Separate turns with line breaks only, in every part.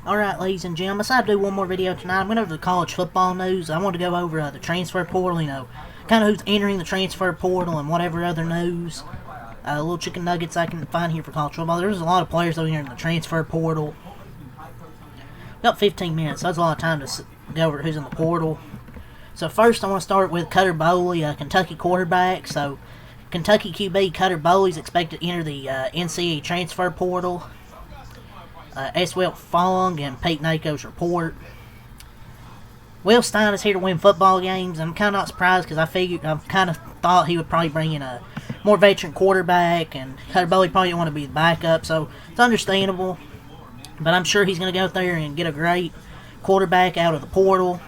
Alright, ladies and gentlemen, I decided to do one more video tonight. I'm going over the college football news. I want to go over the transfer portal, kind of who's entering the transfer portal and whatever other news. Little chicken nuggets I can find here for college football. There's a lot of players over here in the transfer portal. About 15 minutes, so that's a lot of time to go over who's in the portal. So first I want to start with Cutter Boley, a Kentucky quarterback. So Kentucky QB Cutter Boley is expected to enter the NCAA transfer portal. S. Will Fong and Pete Nako's report. Will Stein is here to win football games. I'm kind of not surprised because I kind of thought he would probably bring in a more veteran quarterback, and Cutter Boley probably didn't want to be the backup, so it's understandable. But I'm sure he's going to go out there and get a great quarterback out of the portal.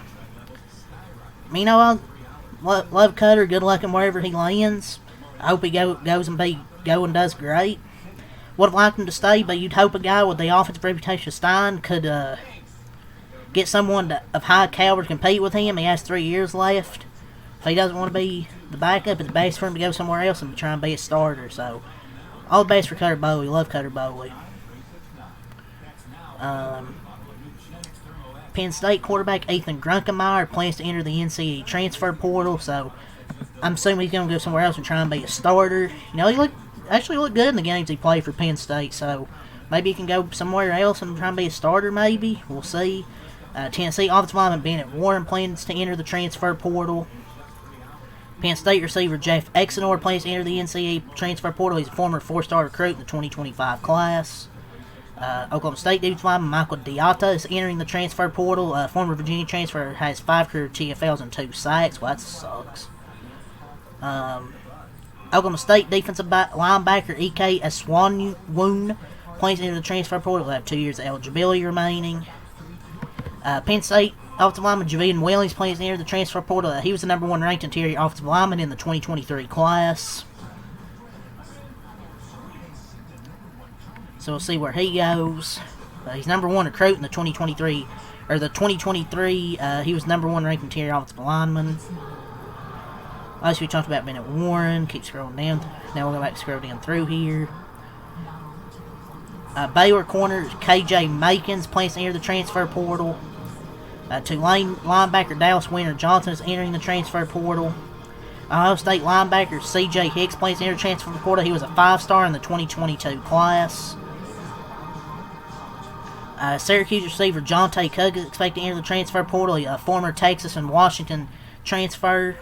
I love Cutter. Good luck him wherever he lands. I hope he goes and does great. Would have liked him to stay, but you'd hope a guy with the offensive reputation of Stein could get someone of high caliber to compete with him. He has 3 years left. If he doesn't want to be the backup, it's best for him to go somewhere else and try and be a starter. So, all the best for Cutter Boley. Love Cutter Boley. Penn State quarterback Ethan Grunkemeyer plans to enter the NCAA transfer portal, so I'm assuming he's going to go somewhere else and try and be a starter. He actually looked good in the games he played for Penn State, so maybe he can go somewhere else and try and be a starter, maybe. We'll see. Tennessee offensive lineman Bennett Warren plans to enter the transfer portal. Penn State receiver Jeff Exenor plans to enter the NCAA transfer portal. He's a former 4-star recruit in the 2025 class. Oklahoma State defensive lineman Michael Diata is entering the transfer portal. Former Virginia transfer has 5 career TFLs and 2 sacks. Well, that sucks. Oklahoma State defensive linebacker E.K. Aswanwoon plans to enter the transfer portal. He'll have 2 years of eligibility remaining. Penn State offensive lineman Javian Williams plans to enter the transfer portal. He was the number 1 ranked interior offensive lineman in the 2023 class. So we'll see where he goes. He's number 1 recruit in the 2023. He was number 1 ranked interior offensive lineman. As we talked about Bennett Warren. Keep scrolling down. Now we'll go back and scroll down through here. Baylor corner KJ Makins plans to enter the transfer portal. Tulane linebacker Dallas Winter Johnson is entering the transfer portal. Ohio State linebacker CJ Hicks plans to enter the transfer portal. He was a 5-star in the 2022 class. Syracuse receiver Jonte Cook is expected to enter the transfer portal. A former Texas and Washington transfer.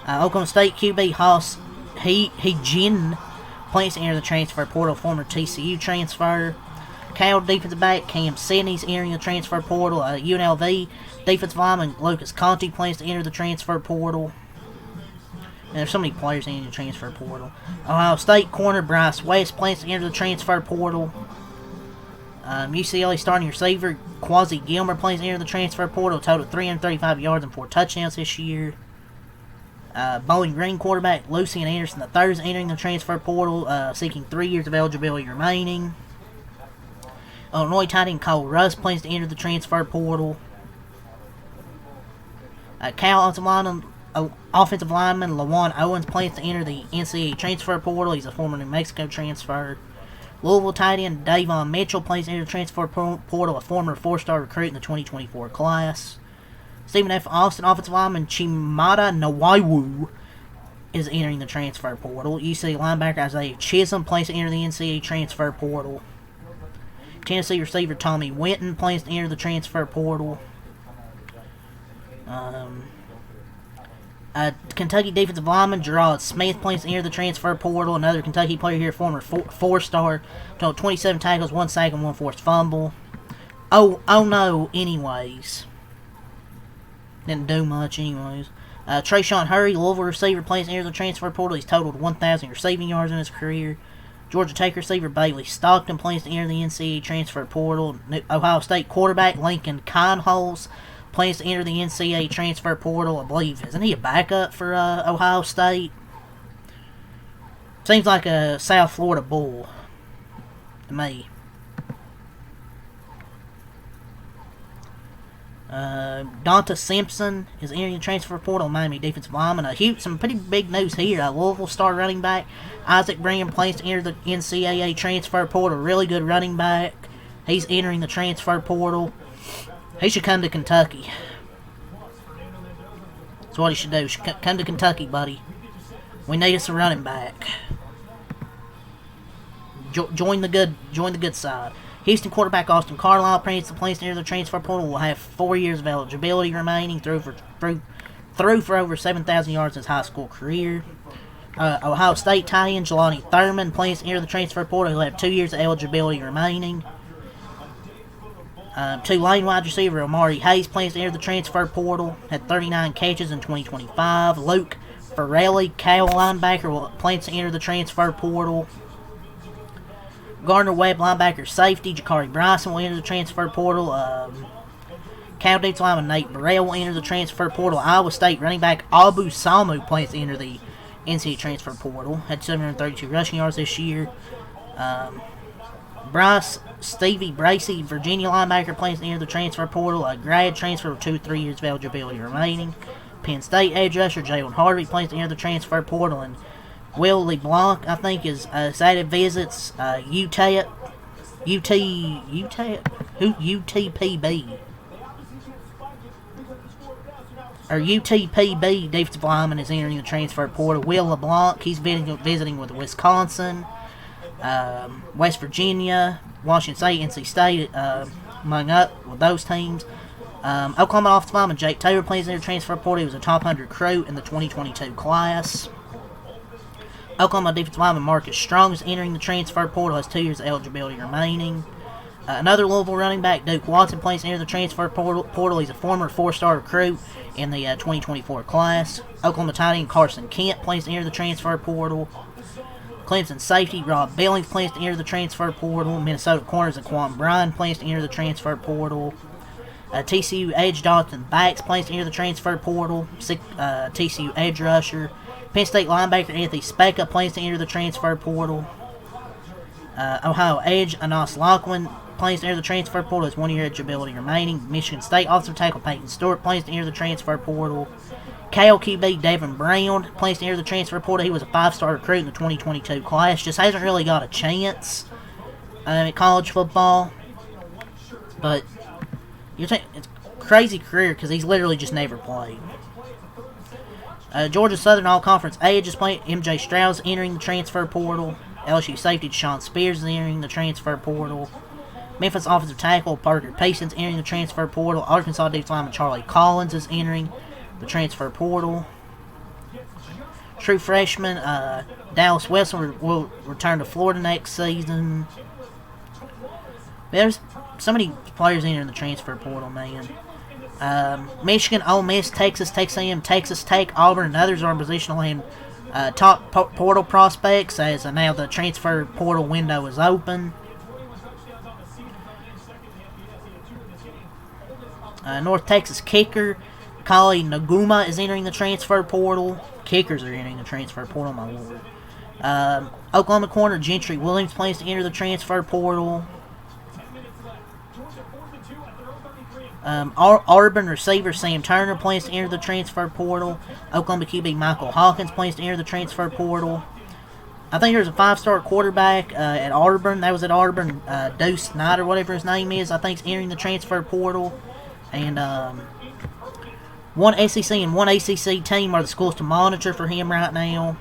Oklahoma State QB Haas Jin plans to enter the transfer portal. Former TCU transfer. Cal defensive back Cam Sidney is entering the transfer portal. UNLV defensive lineman Lucas Conte plans to enter the transfer portal. And there's so many players entering the transfer portal. Ohio State corner Bryce West plans to enter the transfer portal. UCLA starting receiver Quasi Gilmer plans to enter the transfer portal. Total 335 yards and 4 touchdowns this year. Bowling Green quarterback Lucian Anderson III is entering the transfer portal, seeking 3 years of eligibility remaining. Illinois tight end Cole Russ plans to enter the transfer portal. Cal offensive lineman Lawan Owens plans to enter the NCAA transfer portal. He's a former New Mexico transfer. Louisville tight end Davon Mitchell plans to enter the transfer portal, a former 4-star recruit in the 2024 class. Stephen F. Austin offensive lineman Chimada Nwaiwu is entering the transfer portal. UC linebacker Isaiah Chisholm plans to enter the NCAA transfer portal. Tennessee receiver Tommy Winton plans to enter the transfer portal. Kentucky defensive lineman Gerard Smith plans to enter the transfer portal. Another Kentucky player here, former 4-star, total 27 tackles, 1 sack, and 1 forced fumble. Oh no, anyways. Didn't do much anyways. Trayshawn Hurry, Louisville receiver, plans to enter the transfer portal. He's totaled 1,000 receiving yards in his career. Georgia Tech receiver Bailey Stockton plans to enter the NCAA transfer portal. Ohio State quarterback Lincoln Kienholz plans to enter the NCAA transfer portal. I believe, isn't he a backup for Ohio State? Seems like a South Florida Bull to me. Donta Simpson is entering the transfer portal. Miami defensive lineman. Some pretty big news here. Louisville star running back Isaac Brigham plans to enter the NCAA transfer portal. Really good running back. He's entering the transfer portal. He should come to Kentucky. That's what he should do. He should come to Kentucky, buddy. We need us a running back. Join the good side. Houston quarterback Austin Carlisle plans to enter the transfer portal. Will have 4 years of eligibility remaining. Threw for over 7,000 yards in his high school career. Ohio State tight end Jelani Thurman plans to enter the transfer portal. He'll have 2 years of eligibility remaining. Tulane wide receiver Amari Hayes plans to enter the transfer portal. Had 39 catches in 2025. Luke Farrelly, Cal linebacker, plans to enter the transfer portal. Gardner Webb linebacker safety Jakari Bryson will enter the transfer portal. Cal defensive lineman Nate Burrell will enter the transfer portal. Iowa State running back Abu Salmu plans to enter the NCAA transfer portal. Had 732 rushing yards this year. Bryce Stevie Bracey, Virginia linebacker, plans to enter the transfer portal. A grad transfer with 2 to 3 years of eligibility remaining. Penn State edge rusher Jalen Harvey plans to enter the transfer portal. And Will LeBlanc, I think, is added visits. UTPB. Or UTPB defensive lineman is entering the transfer portal. Will LeBlanc, he's visiting with Wisconsin, West Virginia, Washington State, NC State, among with those teams. Oklahoma offensive lineman Jake Taylor plans in the transfer portal. He was a top 100 recruit in the 2022 class. Oklahoma defensive lineman Marcus Strong is entering the transfer portal. Has 2 years of eligibility remaining. Another Louisville running back, Duke Watson, plans to enter the transfer portal. He's a former 4-star recruit in the 2024 class. Oklahoma tight end Carson Kent plans to enter the transfer portal. Clemson safety Rob Billings plans to enter the transfer portal. Minnesota corners Quan Bryan plans to enter the transfer portal. TCU edge Jonathan Bax plans to enter the transfer portal. TCU edge rusher. Penn State linebacker Anthony Specka plans to enter the transfer portal. Ohio edge Anas Lachlan plans to enter the transfer portal. Has 1 year eligibility remaining. Michigan State offensive tackle Peyton Stewart plans to enter the transfer portal. Cal QB Devin Brown plans to enter the transfer portal. He was a 5-star recruit in the 2022 class. Just hasn't really got a chance at college football. But it's a crazy career because he's literally just never played. Georgia Southern All-Conference edge is playing. MJ Stroud's entering the transfer portal. LSU safety Deshaun Spears is entering the transfer portal. Memphis offensive tackle Parker Payson's entering the transfer portal. Arkansas defensive lineman Charlie Collins is entering the transfer portal. True freshman Dallas Wilson will return to Florida next season. There's so many players entering the transfer portal, man. Michigan, Ole Miss, Texas A&M, Texas Tech, Auburn, and others are in position to land top portal prospects as now the transfer portal window is open. North Texas kicker Kali Naguma is entering the transfer portal. Kickers are entering the transfer portal, my lord. Oklahoma corner Gentry Williams plans to enter the transfer portal. Auburn receiver Sam Turner plans to enter the transfer portal. Oklahoma QB Michael Hawkins plans to enter the transfer portal. I think there's a 5-star quarterback at Auburn. That was at Auburn. Deuce Knight or whatever his name is. I think he's entering the transfer portal. And one SEC and one ACC team are the schools to monitor for him right now.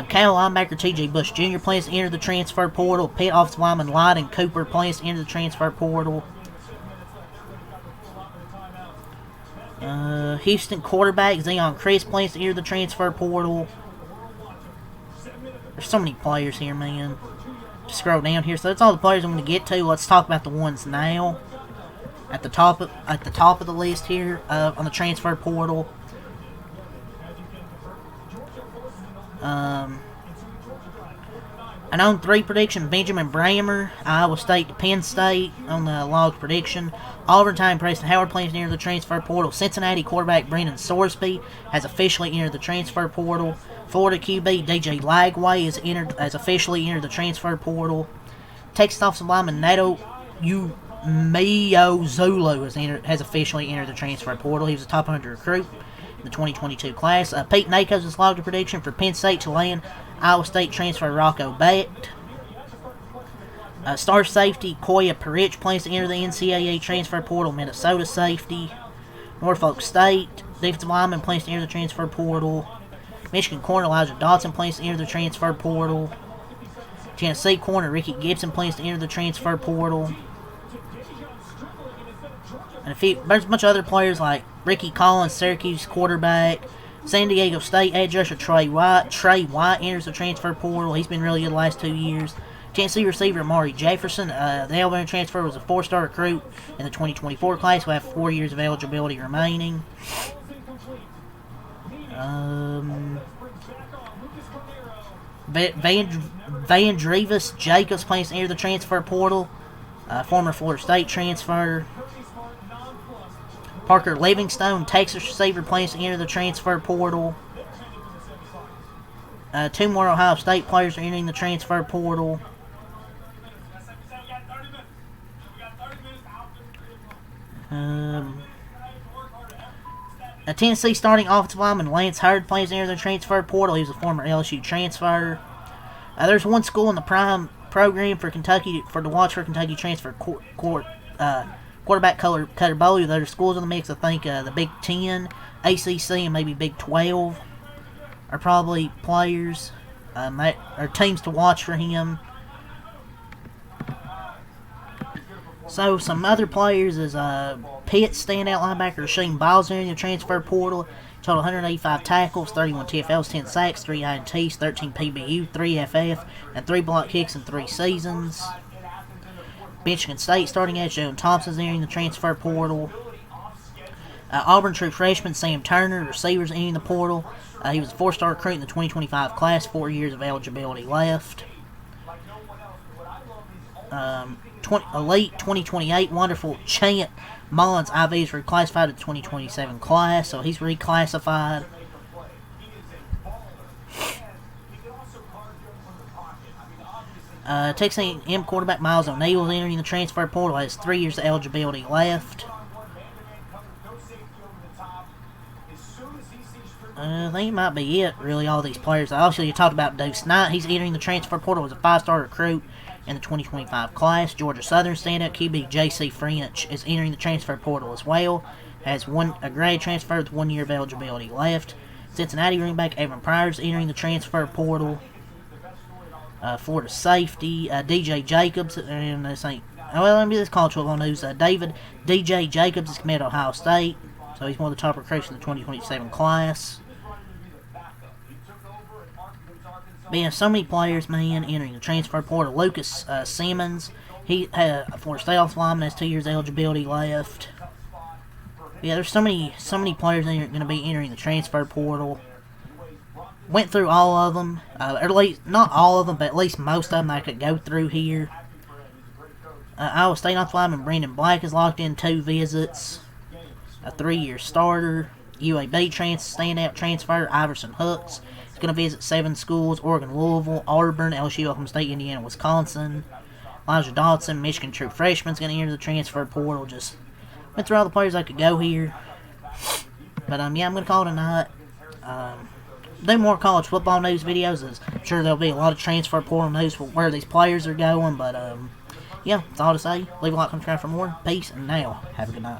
Cal linebacker T.J. Bush Jr. plans to enter the transfer portal. Pitt offensive lineman Lyden Cooper plans to enter the transfer portal. Houston quarterback Zion Chris plans to enter the transfer portal. There's so many players here, man. Just scroll down here. So that's all the players I'm going to get to. Let's talk about the ones now. At the top of the list here on the transfer portal. An on 3 prediction, Benjamin Brammer, Iowa State to Penn State on the log prediction. Auburn time Preston Howard plans to enter the transfer portal. Cincinnati quarterback Brendan Sorsby has officially entered the transfer portal. Florida QB DJ Lagway has officially entered the transfer portal. Texas offensive lineman Nato Mio Zulu has officially entered the transfer portal. He was a top 100 recruit in the 2022 class. Pete Nakos has logged a prediction for Penn State to land Iowa State transfer Rocco Becht. Star safety Koya Parich plans to enter the NCAA transfer portal. Minnesota safety. Norfolk State defensive lineman plans to enter the transfer portal. Michigan corner Elijah Dotson plans to enter the transfer portal. Tennessee corner Ricky Gibson plans to enter the transfer portal. And there's a bunch of other players like Ricky Collins, Syracuse quarterback. San Diego State edge rusher Trey White. Trey White enters the transfer portal. He's been really good the last 2 years. Tennessee receiver Amari Jefferson. The Alabama transfer was a 4-star recruit in the 2024 class. Will have 4 years of eligibility remaining. Van Drevis Jacobs plans to enter the transfer portal. Former Florida State transfer. Parker Livingstone, Texas receiver, plans to enter the transfer portal. 2 more Ohio State players are entering the transfer portal. A Tennessee starting offensive lineman Lance Hurd plans to enter the transfer portal. He was a former LSU transfer. There's one school in the prime program for Kentucky to watch for Kentucky transfer quarterback Cutter Boley. There's schools in the mix. I think the Big 10, ACC, and maybe Big 12 are probably players or teams to watch for him. So some other players is Pitt standout linebacker Rasheem Bowser in the transfer portal. Total 185 tackles, 31 TFLs, 10 sacks, 3 INTs, 13 PBU, 3 FF, and 3 block kicks in 3 seasons. Michigan State starting edge Joe Thompson is entering the transfer portal. Auburn true freshman Sam Turner, receivers entering the portal. He was a 4-star recruit in the 2025 class, 4 years of eligibility left. Elite 2028 wonderful Chant Mullins IV is reclassified to the 2027 class, so he's reclassified. Texas A&M quarterback Miles O'Neal is entering the transfer portal. Has 3 years of eligibility left. I think it might be it, really, all these players. Also, you talked about Deuce Knight. He's entering the transfer portal as a 5-star recruit in the 2025 class. Georgia Southern standout QB J.C. French is entering the transfer portal as well. Has a grade transfer with 1 year of eligibility left. Cincinnati running back Evan Pryor is entering the transfer portal. Florida safety DJ Jacobs, and this ain't, well, let me just call football news. David DJ Jacobs is committed to Ohio State, so he's one of the top recruits in the 2027 class. But yeah, so many players, man, entering the transfer portal. Lucas Simmons, he had a Florida State offensive lineman, has 2 years eligibility left. Yeah, there's so many players that are going to be entering the transfer portal. Went through all of them, or at least not all of them, but at least most of them I could go through here. Iowa State offensive lineman Brandon Black is locked in 2 visits. A 3-year starter. UAB standout transfer Iverson Hooks is going to visit 7 schools: Oregon, Louisville, Auburn, LSU, Oklahoma State, Indiana, Wisconsin. Elijah Dotson, Michigan true freshman, is going to enter the transfer portal. Just went through all the players I could go here. But yeah, I'm going to call it a night. Do more college football news videos. As I'm sure there'll be a lot of transfer portal news for where these players are going. But yeah, that's all to say. Leave a like, subscribe for more. Peace, and now have a good night.